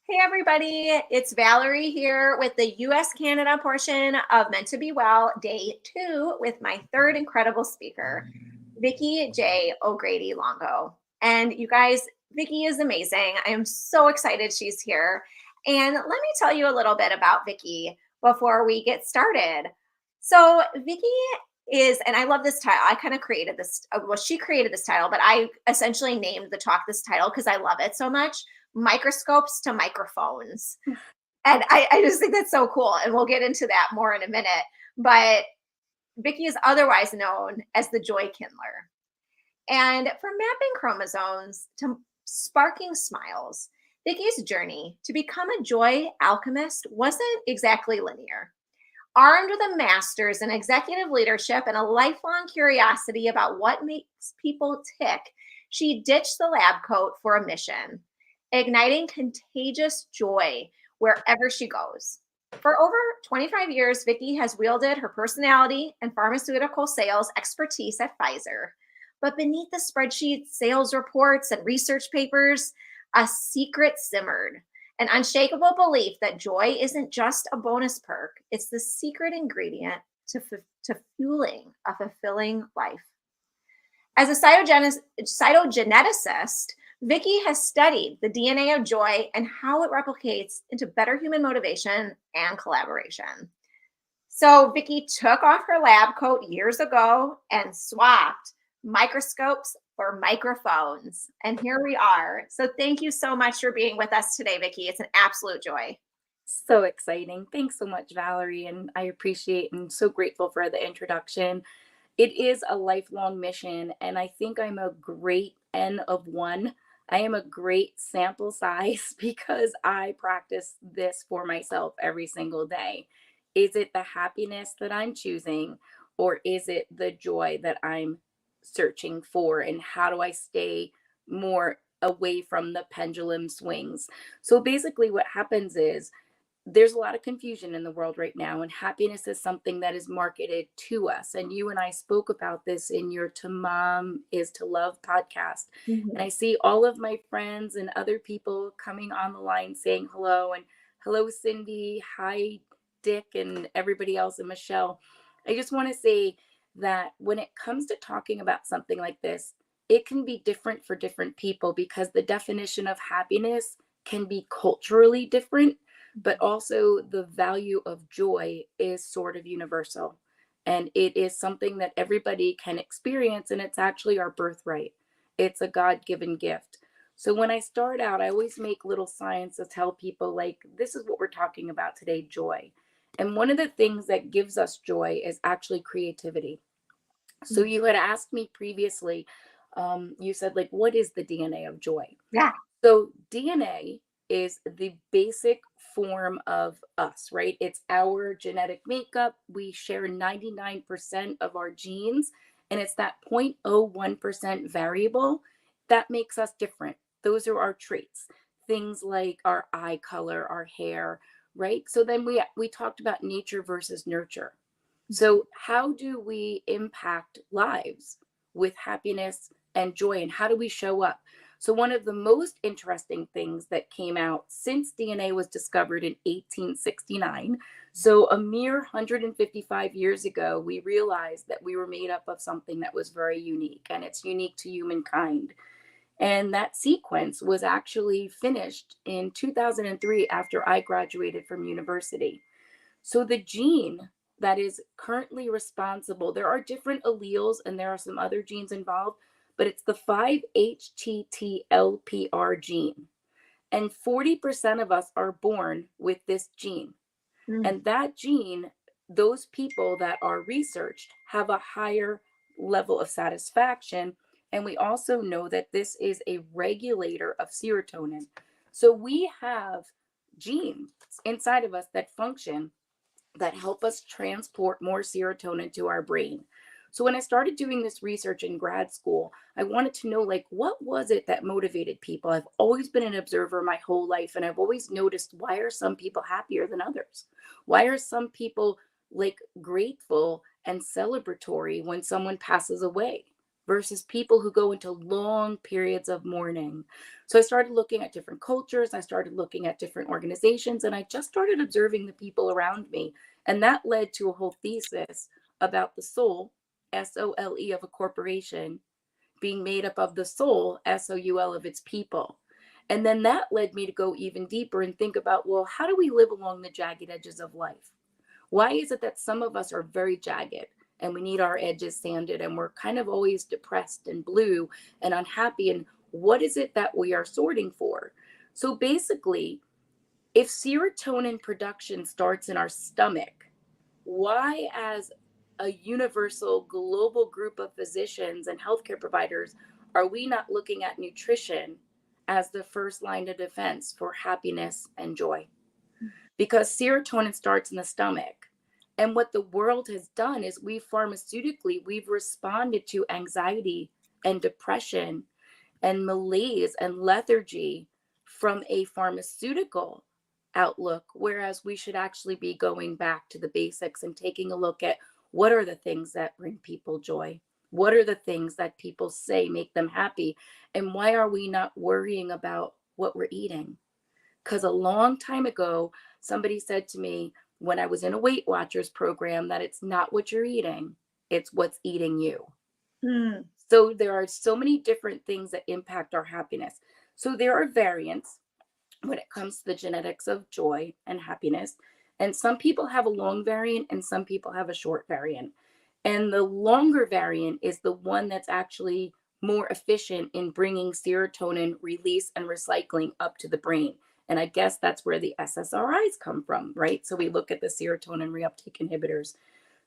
Hey everybody, it's Valerie here with the US Canada portion of Meant to Be Well, day 2, with my third incredible speaker, Vicki J. O-Grady Longo. And you guys, Vicki is amazing. I am so excited she's here. And let me tell you a little bit about Vicki before we get started. So Vicki is, and I love this title. I kind of created this, well, she created this title, but I essentially named the talk this title because I love it so much. Microscopes to microphones. And I just think that's so cool. And we'll get into that more in a minute. But Vicki is otherwise known as the JoyKindler. And from mapping chromosomes to sparking smiles, Vicki's journey to become a joy alchemist wasn't exactly linear. Armed with a master's in executive leadership and a lifelong curiosity about what makes people tick, she ditched the lab coat for a mission, igniting contagious joy wherever she goes. For over 25 years, Vicki has wielded her personality and pharmaceutical sales expertise at Pfizer. But beneath the spreadsheets, sales reports, and research papers, a secret simmered, an unshakable belief that joy isn't just a bonus perk, it's the secret ingredient to fueling a fulfilling life. As a cytogeneticist, Vicki has studied the DNA of joy and how it replicates into better human motivation and collaboration. So Vicki took off her lab coat years ago and swapped microscopes for microphones. And here we are. So thank you so much for being with us today, Vicki. It's an absolute joy. So exciting. Thanks so much, Valerie. And I appreciate and so grateful for the introduction. It is a lifelong mission, and I think I'm a great N of one. I am a great sample size because I practice this for myself every single day. Is it the happiness that I'm choosing, or is it the joy that I'm searching for? And how do I stay more away from the pendulum swings? So basically, what happens is there's a lot of confusion in the world right now, and happiness is something that is marketed to us. And you and I spoke about this in your To Mom is to Love podcast. Mm-hmm. And I see all of my friends and other people coming on the line saying hello, and hello, Cindy. Hi, Dick, and everybody else, and Michelle. I just want to say that when it comes to talking about something like this, it can be different for different people because the definition of happiness can be culturally different, but also the value of joy is sort of universal. And it is something that everybody can experience, and it's actually our birthright. It's a God-given gift. So when I start out, I always make little signs to tell people, like, this is what we're talking about today, joy. And one of the things that gives us joy is actually creativity. So you had asked me previously, you said, like, what is the DNA of joy? Yeah. So DNA is the basic form of us, right? It's our genetic makeup. We share 99% of our genes, and it's that 0.01% variable that makes us different. Those are our traits. Things like our eye color, our hair, right? So then we talked about nature versus nurture. So how do we impact lives with happiness and joy, and how do we show up? So one of the most interesting things that came out since DNA was discovered in 1869, so a mere 155 years ago, we realized that we were made up of something that was very unique, and it's unique to humankind. And that sequence was actually finished in 2003 after I graduated from university. So the gene that is currently responsible, there are different alleles and there are some other genes involved, but it's the 5-HTT-LPR gene. And 40% of us are born with this gene. And that gene, those people that are researched have a higher level of satisfaction. And we also know that this is a regulator of serotonin. So we have genes inside of us that function, that help us transport more serotonin to our brain. So when I started doing this research in grad school, I wanted to know, like, what was it that motivated people? I've always been an observer my whole life, and I've always noticed, why are some people happier than others? Why are some people like grateful and celebratory when someone passes away, versus people who go into long periods of mourning. So I started looking at different cultures, I started looking at different organizations, and I just started observing the people around me. And that led to a whole thesis about the soul, SOLE, of a corporation being made up of the soul, SOUL, of its people. And then that led me to go even deeper and think about, well, how do we live along the jagged edges of life? Why is it that some of us are very jagged and we need our edges sanded and we're kind of always depressed and blue and unhappy? And what is it that we are sorting for? So basically, if serotonin production starts in our stomach, why, as a universal global group of physicians and healthcare providers, are we not looking at nutrition as the first line of defense for happiness and joy? Because serotonin starts in the stomach. And what the world has done is we've responded to anxiety and depression and malaise and lethargy from a pharmaceutical outlook, whereas we should actually be going back to the basics and taking a look at what are the things that bring people joy? What are the things that people say make them happy? And why are we not worrying about what we're eating? Because a long time ago, somebody said to me when I was in a Weight Watchers program that it's not what you're eating, it's what's eating you. Mm. So there are so many different things that impact our happiness. So there are variants when it comes to the genetics of joy and happiness. And some people have a long variant and some people have a short variant. And the longer variant is the one that's actually more efficient in bringing serotonin release and recycling up to the brain. And I guess that's where the SSRIs come from, right? So we look at the serotonin reuptake inhibitors.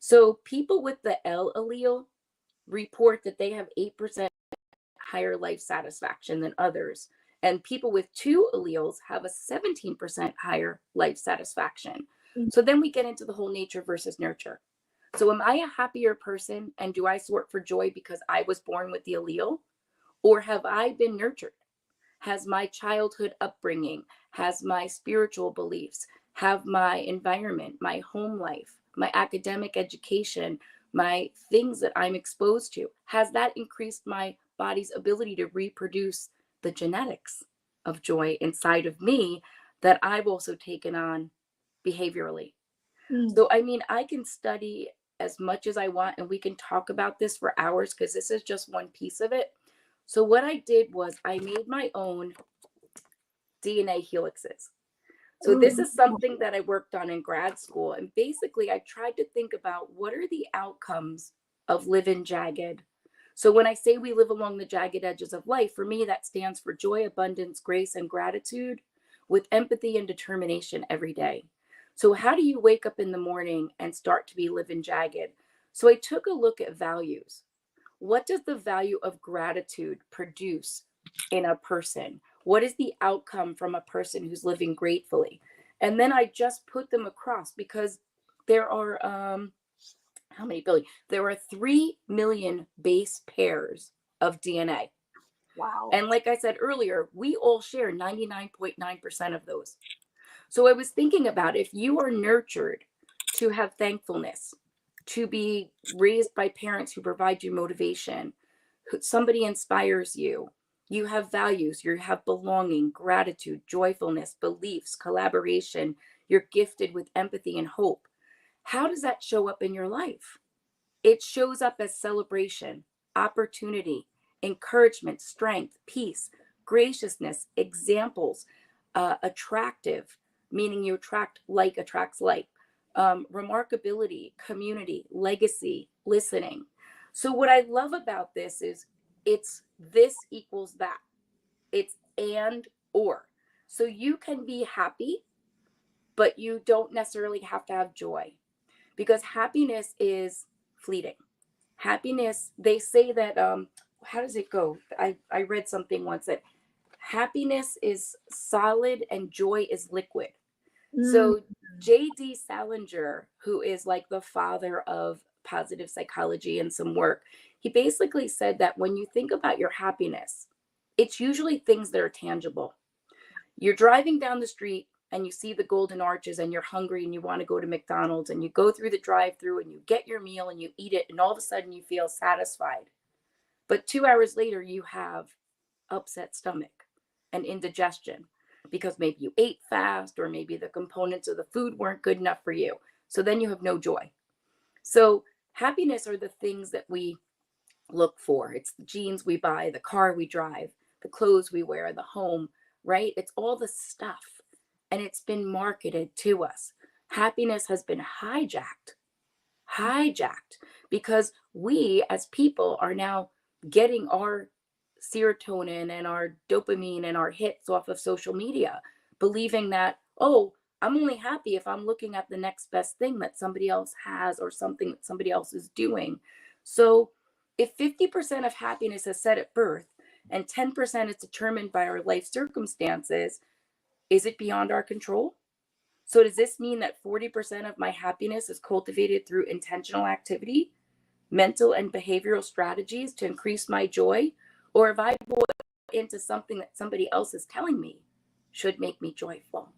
So people with the L allele report that they have 8% higher life satisfaction than others. And people with two alleles have a 17% higher life satisfaction. So then we get into the whole nature versus nurture. So am I a happier person and do I sort for joy because I was born with the allele? Or have I been nurtured? Has my childhood upbringing, has my spiritual beliefs, have my environment, my home life, my academic education, my things that I'm exposed to, has that increased my body's ability to reproduce the genetics of joy inside of me that I've also taken on behaviorally? Mm. So, I mean, I can study as much as I want and we can talk about this for hours because this is just one piece of it. So, what I did was I made my own DNA helixes. So, this Ooh. is something that I worked on in grad school. And basically, I tried to think about what are the outcomes of living jagged. So, when I say we live along the jagged edges of life, for me, that stands for joy, abundance, grace, and gratitude with empathy and determination every day. So, how do you wake up in the morning and start to be living jagged? So, I took a look at values. What does the value of gratitude produce in a person? What is the outcome from a person who's living gratefully? And then I just put them across because there are how many billion? There are 3 million base pairs of DNA. Wow. And like I said earlier, we all share 99.9% of those. So I was thinking about if you are nurtured to have thankfulness, to be raised by parents who provide you motivation, somebody inspires you, you have values, you have belonging, gratitude, joyfulness, beliefs, collaboration, you're gifted with empathy and hope. How does that show up in your life? It shows up as celebration, opportunity, encouragement, strength, peace, graciousness, examples, attractive, meaning you attract like attracts like, remarkability, community, legacy, listening. So, what I love about this is it's this equals that. It's and or. So, you can be happy, but you don't necessarily have to have joy because happiness is fleeting. Happiness, they say that, how does it go? I read something once that happiness is solid and joy is liquid. Mm. So J.D. Salinger, who is like the father of positive psychology and some work, he basically said that when you think about your happiness, it's usually things that are tangible. You're driving down the street and you see the golden arches and you're hungry and you want to go to McDonald's and you go through the drive-through and you get your meal and you eat it and all of a sudden you feel satisfied. But 2 hours later, you have upset stomach and indigestion because maybe you ate fast, or maybe the components of the food weren't good enough for you. So then you have no joy. So happiness are the things that we look for. It's the jeans we buy, the car we drive, the clothes we wear, the home, right? It's all the stuff. And it's been marketed to us. Happiness has been hijacked because we as people are now getting our serotonin and our dopamine and our hits off of social media, believing that, oh, I'm only happy if I'm looking at the next best thing that somebody else has or something that somebody else is doing. So if 50% of happiness is set at birth and 10% is determined by our life circumstances, is it beyond our control? So does this mean that 40% of my happiness is cultivated through intentional activity, mental and behavioral strategies to increase my joy? Or have I bought into something that somebody else is telling me should make me joyful?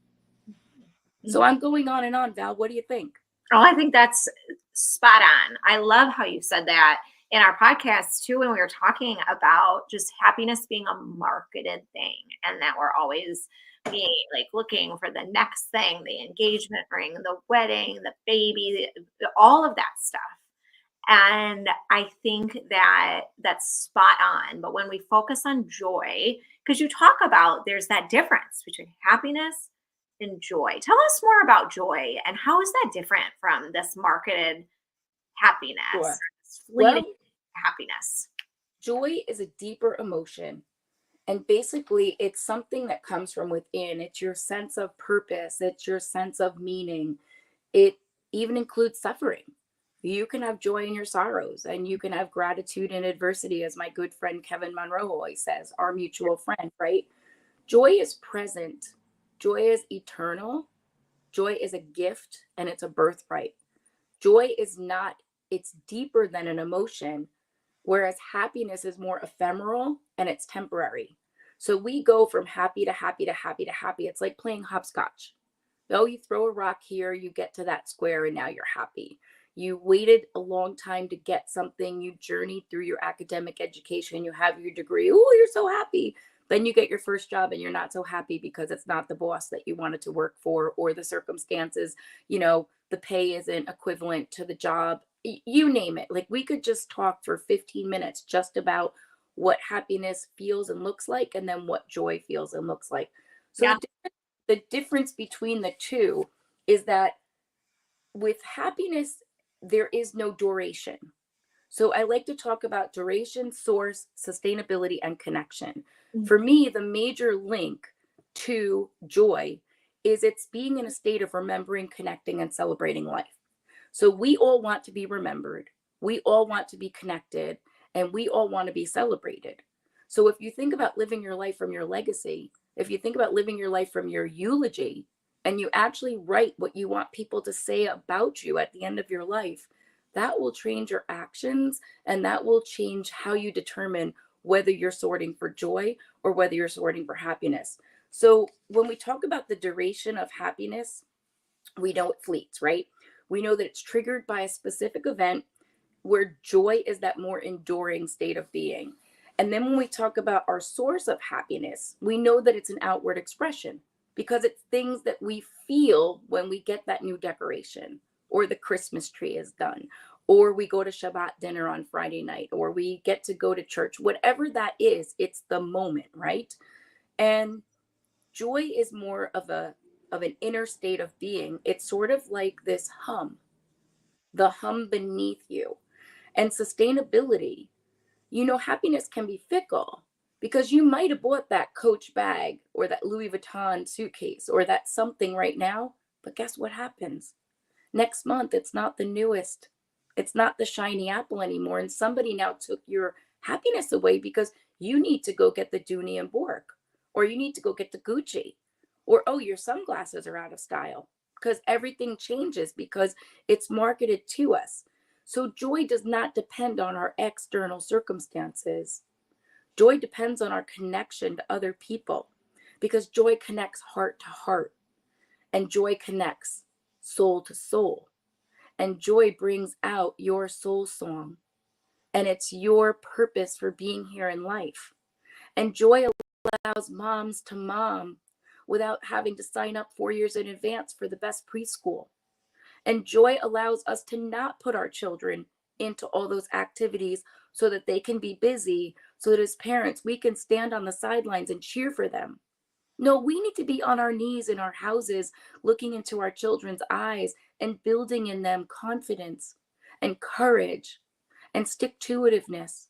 So I'm going on and on, Val. What do you think? Oh, I think that's spot on. I love how you said that in our podcast too, when we were talking about just happiness being a marketed thing, and that we're always being like looking for the next thing, the engagement ring, the wedding, the baby, all of that stuff. And I think that that's spot on. But when we focus on joy, because you talk about there's that difference between happiness and joy. Tell us more about joy and how is that different from this marketed happiness, Sure. this fleeting Well, happiness? joy is a deeper emotion. And basically, it's something that comes from within. It's your sense of purpose, it's your sense of meaning. It even includes suffering. You can have joy in your sorrows, and you can have gratitude in adversity, as my good friend Kevin Monroe always says, our mutual friend, right? Joy is present, joy is eternal, joy is a gift, and it's a birthright. Joy is not, it's deeper than an emotion, whereas happiness is more ephemeral and it's temporary. So we go from happy to happy to happy to happy. It's like playing hopscotch. Oh, you throw a rock here, you get to that square, and now you're happy. You waited a long time to get something, you journeyed through your academic education, you have your degree. Oh, you're so happy. Then you get your first job and you're not so happy because it's not the boss that you wanted to work for, or the circumstances, the pay isn't equivalent to the job. You name it. Like, we could just talk for 15 minutes just about what happiness feels and looks like, and then what joy feels and looks like. So Yeah. the difference between the two is that with happiness, there is no duration. So I like to talk about duration, source, sustainability, and connection. For me, the major link to joy is it's being in a state of remembering, connecting, and celebrating life. So we all want to be remembered, we all want to be connected, and we all want to be celebrated. So if you think about living your life from your legacy, if you think about living your life from your eulogy, and you actually write what you want people to say about you at the end of your life, that will change your actions, and that will change how you determine whether you're sorting for joy or whether you're sorting for happiness. So when we talk about the duration of happiness, we know it fleets, right? We know that it's triggered by a specific event, where joy is that more enduring state of being. And then when we talk about our source of happiness, we know that it's an outward expression, because it's things that we feel when we get that new decoration, or the Christmas tree is done, or we go to Shabbat dinner on Friday night, or we get to go to church. Whatever that is, it's the moment, right? And joy is more of an inner state of being. It's sort of like this hum, the hum beneath you. And sustainability, happiness can be fickle, because you might have bought that Coach bag or that Louis Vuitton suitcase or that something right now, but guess what happens? Next month, it's not the newest. It's not the shiny apple anymore. And somebody now took your happiness away because you need to go get the Dooney and Bork, or you need to go get the Gucci, or, oh, your sunglasses are out of style, because everything changes because it's marketed to us. So joy does not depend on our external circumstances. Joy depends on our connection to other people, because joy connects heart to heart, and joy connects soul to soul, and joy brings out your soul song. and it's your purpose for being here in life. And joy allows moms to mom without having to sign up 4 years in advance for the best preschool. And joy allows us to not put our children into all those activities so that they can be busy, so that as parents, we can stand on the sidelines and cheer for them. No, we need to be on our knees in our houses, looking into our children's eyes and building in them confidence and courage and stick to itiveness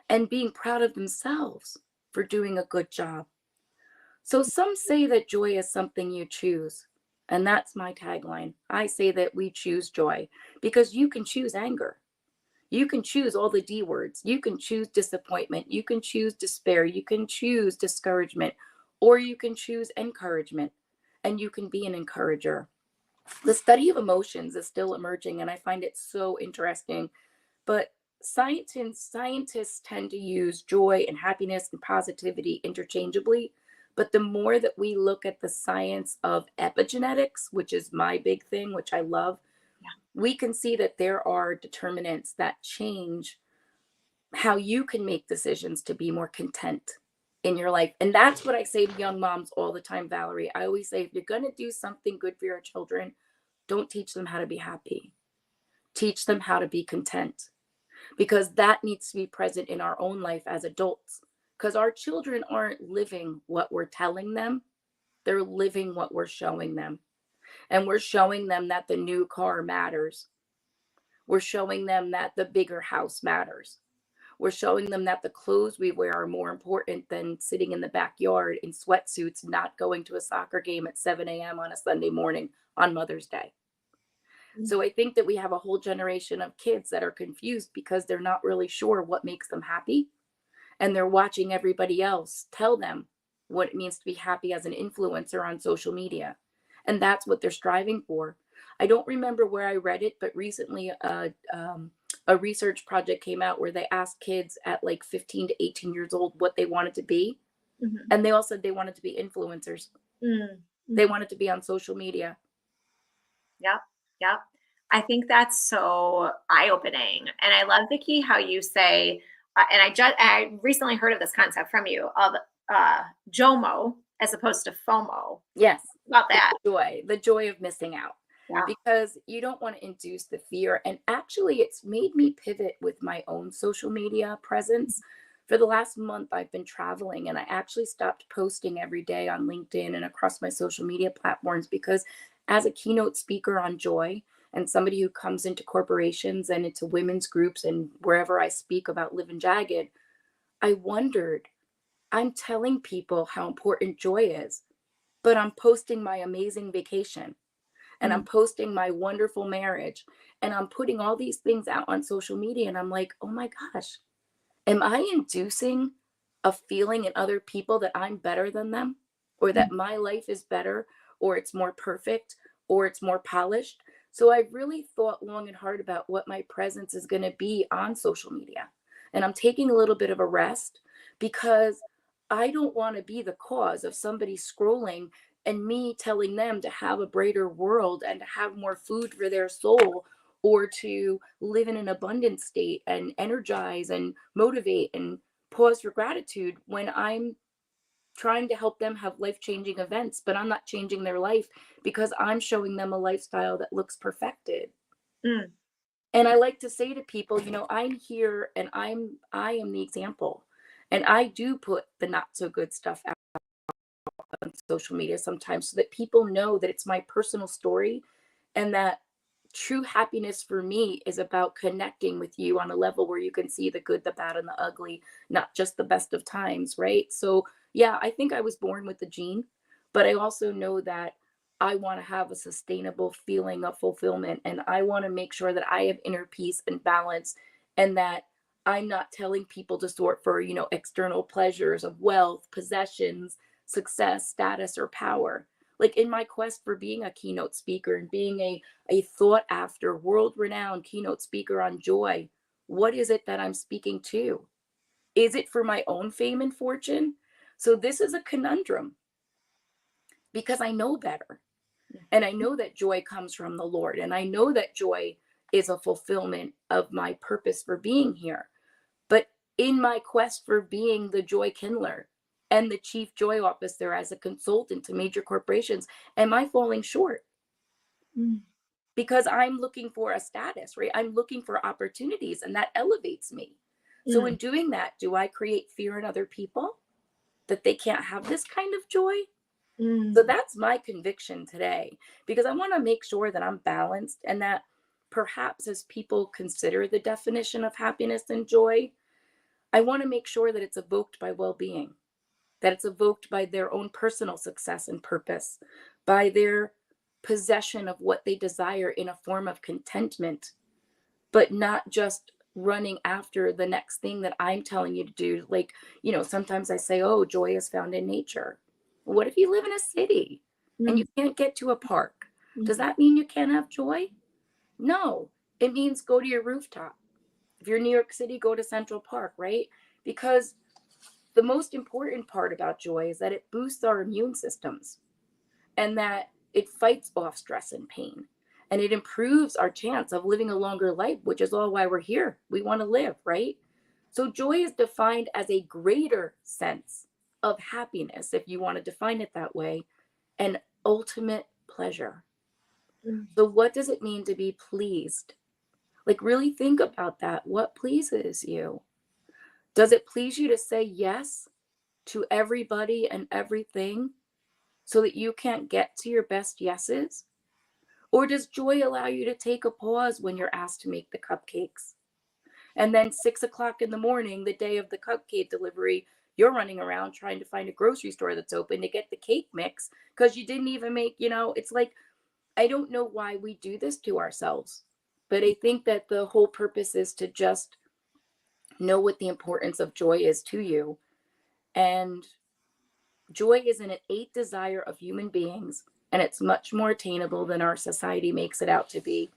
and being proud of themselves for doing a good job. So some say that joy is something you choose. And that's my tagline. I say that we choose joy because you can choose anger. You can choose all the D words. You can choose disappointment. You can choose despair. You can choose discouragement, or you can choose encouragement, and you can be an encourager. The study of emotions is still emerging, and I find it so interesting. But scientists tend to use joy and happiness and positivity interchangeably. But the more that we look at the science of epigenetics, which is my big thing, which I love, we can see that there are determinants that change how you can make decisions to be more content in your life. And that's what I say to young moms all the time, Valerie. I always say, if you're going to do something good for your children, don't teach them how to be happy. Teach them how to be content, because that needs to be present in our own life as adults. Because our children aren't living what we're telling them, they're living what we're showing them. And we're showing them that the new car matters. We're showing them that the bigger house matters. We're showing them that the clothes we wear are more important than sitting in the backyard in sweatsuits, not going to a soccer game at 7 a.m. on a Sunday morning on Mother's Day. So I think that we have a whole generation of kids that are confused because they're not really sure what makes them happy. And they're watching everybody else tell them what it means to be happy as an influencer on social media. And that's what they're striving for. I don't remember where I read it, but recently a research project came out where they asked kids at like 15 to 18 years old what they wanted to be. Mm-hmm. And they all said they wanted to be influencers. Mm-hmm. They wanted to be on social media. Yep. Yep. I think that's so eye-opening. And I love, Vicki, how you say, and I recently heard of this concept from you of JOMO as opposed to FOMO. Yes. About that. The joy of missing out. Yeah. Because you don't want to induce the fear. And actually, it's made me pivot with my own social media presence. For the last month, I've been traveling, and I actually stopped posting every day on LinkedIn and across my social media platforms, because as a keynote speaker on joy and somebody who comes into corporations and into women's groups and wherever I speak about Live and Jagged, I wondered, I'm telling people how important joy is, but I'm posting my amazing vacation. And I'm posting my wonderful marriage, and I'm putting all these things out on social media. And I'm like, oh my gosh, am I inducing a feeling in other people that I'm better than them, or that my life is better, or it's more perfect, or it's more polished? So I've really thought long and hard about what my presence is going to be on social media. And I'm taking a little bit of a rest, because I don't want to be the cause of somebody scrolling and me telling them to have a brighter world and to have more food for their soul, or to live in an abundant state and energize and motivate and pause for gratitude, when I'm trying to help them have life-changing events, but I'm not changing their life because I'm showing them a lifestyle that looks perfected. And I like to say to people, I'm here and I am the example. And I do put the not so good stuff out on social media sometimes, so that people know that it's my personal story, and that true happiness for me is about connecting with you on a level where you can see the good, the bad, and the ugly, not just the best of times, right? So yeah, I think I was born with the gene, but I also know that I want to have a sustainable feeling of fulfillment, and I want to make sure that I have inner peace and balance, and that I'm not telling people to sort for, external pleasures of wealth, possessions, success, status, or power. Like in my quest for being a keynote speaker and being a thought after, world-renowned keynote speaker on joy, what is it that I'm speaking to? Is it for my own fame and fortune? So this is a conundrum, because I know better. And I know that joy comes from the Lord. And I know that joy is a fulfillment of my purpose for being here. But in my quest for being the JoyKindler and the chief joy officer as a consultant to major corporations, am I falling short? Mm. Because I'm looking for a status, right? I'm looking for opportunities, and that elevates me. So in Mm. doing that, do I create fear in other people that they can't have this kind of joy? So Mm. that's my conviction today, because I want to make sure that I'm balanced, and that perhaps as people consider the definition of happiness and joy, I want to make sure that it's evoked by well-being, that it's evoked by their own personal success and purpose, by their possession of what they desire in a form of contentment, but not just running after the next thing that I'm telling you to do. Like, sometimes I say, oh, joy is found in nature. What if you live in a city and you Mm. can't get to a park? Mm. Does that mean you can't have joy? No, it means go to your rooftop. If you're in New York City, go to Central Park, right? Because the most important part about joy is that it boosts our immune systems, and that it fights off stress and pain, and it improves our chance of living a longer life, which is all why we're here. We want to live, right? So joy is defined as a greater sense of happiness, if you want to define it that way, and ultimate pleasure. Mm. So what does it mean to be pleased? Like, really think about that. What pleases you? Does it please you to say yes to everybody and everything so that you can't get to your best yeses? Or does joy allow you to take a pause when you're asked to make the cupcakes? And then 6 o'clock in the morning, the day of the cupcake delivery, you're running around trying to find a grocery store that's open to get the cake mix because you didn't even make, it's like, I don't know why we do this to ourselves. But I think that the whole purpose is to just know what the importance of joy is to you. And joy is an innate desire of human beings, and it's much more attainable than our society makes it out to be.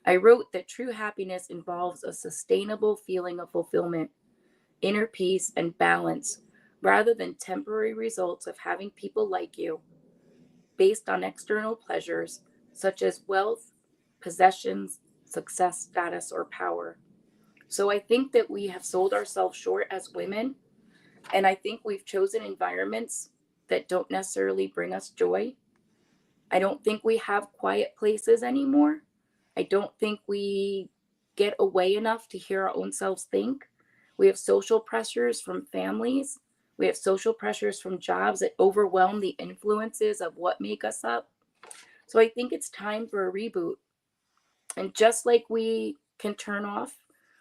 I wrote that true happiness involves a sustainable feeling of fulfillment, inner peace, and balance, rather than temporary results of having people like you based on external pleasures such as wealth, possessions, success, status, or power. So I think that we have sold ourselves short as women, and I think we've chosen environments that don't necessarily bring us joy. I don't think we have quiet places anymore. I don't think we get away enough to hear our own selves think. We have social pressures from families. We have social pressures from jobs that overwhelm the influences of what make us up. So I think it's time for a reboot. And just like we can turn off,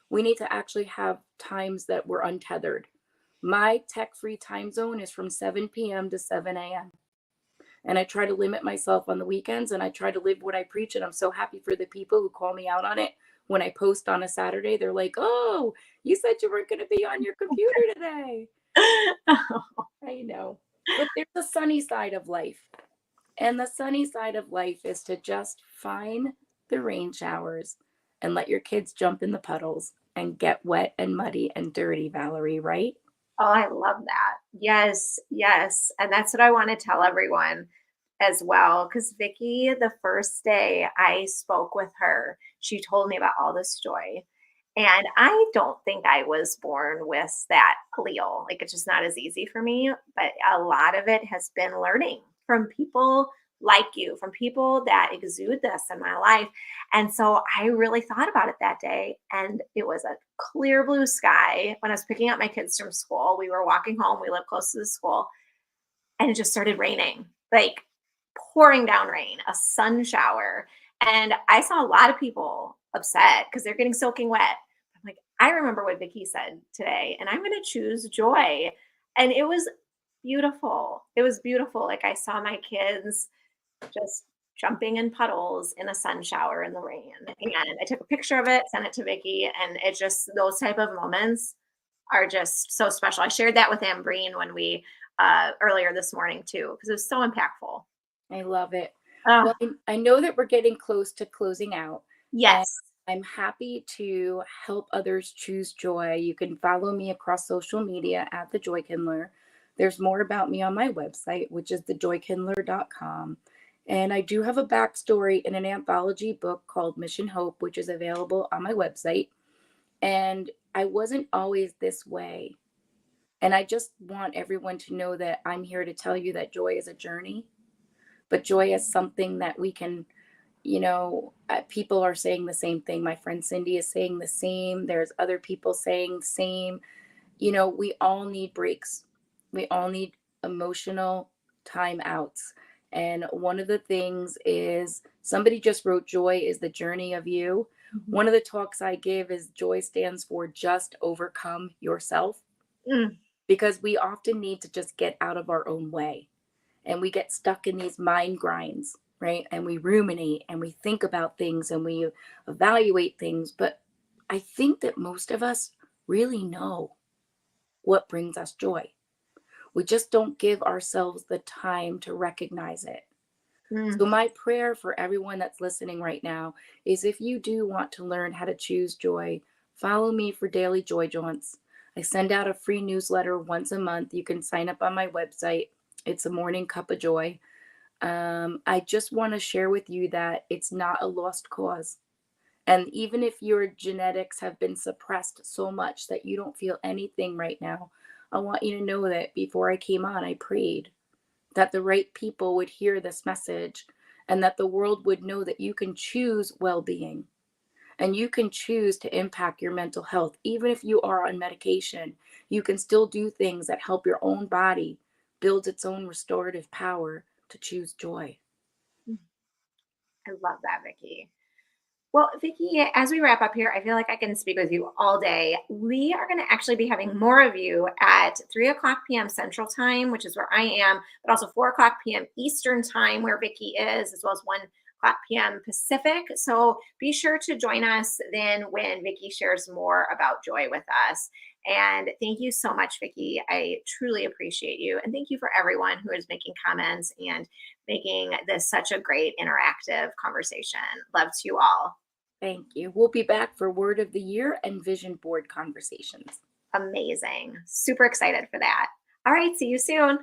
we need to actually have times that we're untethered. My tech free time zone is from 7 p.m. to 7 a.m. And I try to limit myself on the weekends, and I try to live what I preach. And I'm so happy for the people who call me out on it. When I post on a Saturday, they're like, oh, you said you weren't going to be on your computer today. I know. But there's a sunny side of life. And the sunny side of life is to just find the rain showers and let your kids jump in the puddles and get wet and muddy and dirty, Valerie, right? Oh, I love that. Yes, yes. And that's what I want to tell everyone as well. Because Vicki, the first day I spoke with her, she told me about all this joy. And I don't think I was born with that allele. Like, it's just not as easy for me. But a lot of it has been learning from people like you, from people that exude this in my life. And so I really thought about it that day. And it was a clear blue sky when I was picking up my kids from school. We were walking home, we live close to the school, and it just started raining, like pouring down rain, a sun shower. And I saw a lot of people upset because they're getting soaking wet. I'm like, I remember what Vicki said today, and I'm going to choose joy. And it was beautiful. It was beautiful. Like, I saw my kids just jumping in puddles in a sun shower in the rain. And I took a picture of it, sent it to Vicki, and it just, those type of moments are just so special. I shared that with Ambreen when we earlier this morning too, because it was so impactful. I love it. Uh, Well, I know that we're getting close to closing out, and yes. I'm happy to help others choose joy. You can follow me across social media at the JoyKindler. There's more about me on my website, which is thejoykindler.com. And I do have a backstory in an anthology book called Mission Hope, which is available on my website. And I wasn't always this way. And I just want everyone to know that I'm here to tell you that joy is a journey, but joy is something that we can, people are saying the same thing. My friend Cindy is saying the same. There's other people saying the same. We all need breaks. We all need emotional timeouts. And one of the things is somebody just wrote joy is the journey of you. Mhm. One of the talks I give is joy stands for just overcome yourself, Mm. because we often need to just get out of our own way, and we get stuck in these mind grinds, right? And we ruminate and we think about things and we evaluate things. But I think that most of us really know what brings us joy. We just don't give ourselves the time to recognize it. Mm. So, my prayer for everyone that's listening right now is, if you do want to learn how to choose joy, follow me for daily joy jaunts. I send out a free newsletter once a month. You can sign up on my website. It's a morning cup of joy. I just want to share with you that it's not a lost cause. And even if your genetics have been suppressed so much that you don't feel anything right now, I want you to know that before I came on, I prayed that the right people would hear this message, and that the world would know that you can choose well being and you can choose to impact your mental health. Even if you are on medication, you can still do things that help your own body build its own restorative power to choose joy. I love that, Vicki. Well, Vicki, as we wrap up here, I feel like I can speak with you all day. We are going to actually be having more of you at 3 o'clock p.m. Central Time, which is where I am, but also 4 o'clock p.m. Eastern Time, where Vicki is, as well as 1 o'clock p.m. Pacific. So be sure to join us then when Vicki shares more about joy with us. And thank you so much, Vicki. I truly appreciate you. And thank you for everyone who is making comments and making this such a great interactive conversation. Love to you all. Thank you. We'll be back for Word of the Year and Vision Board conversations. Amazing. Super excited for that. All right. See you soon.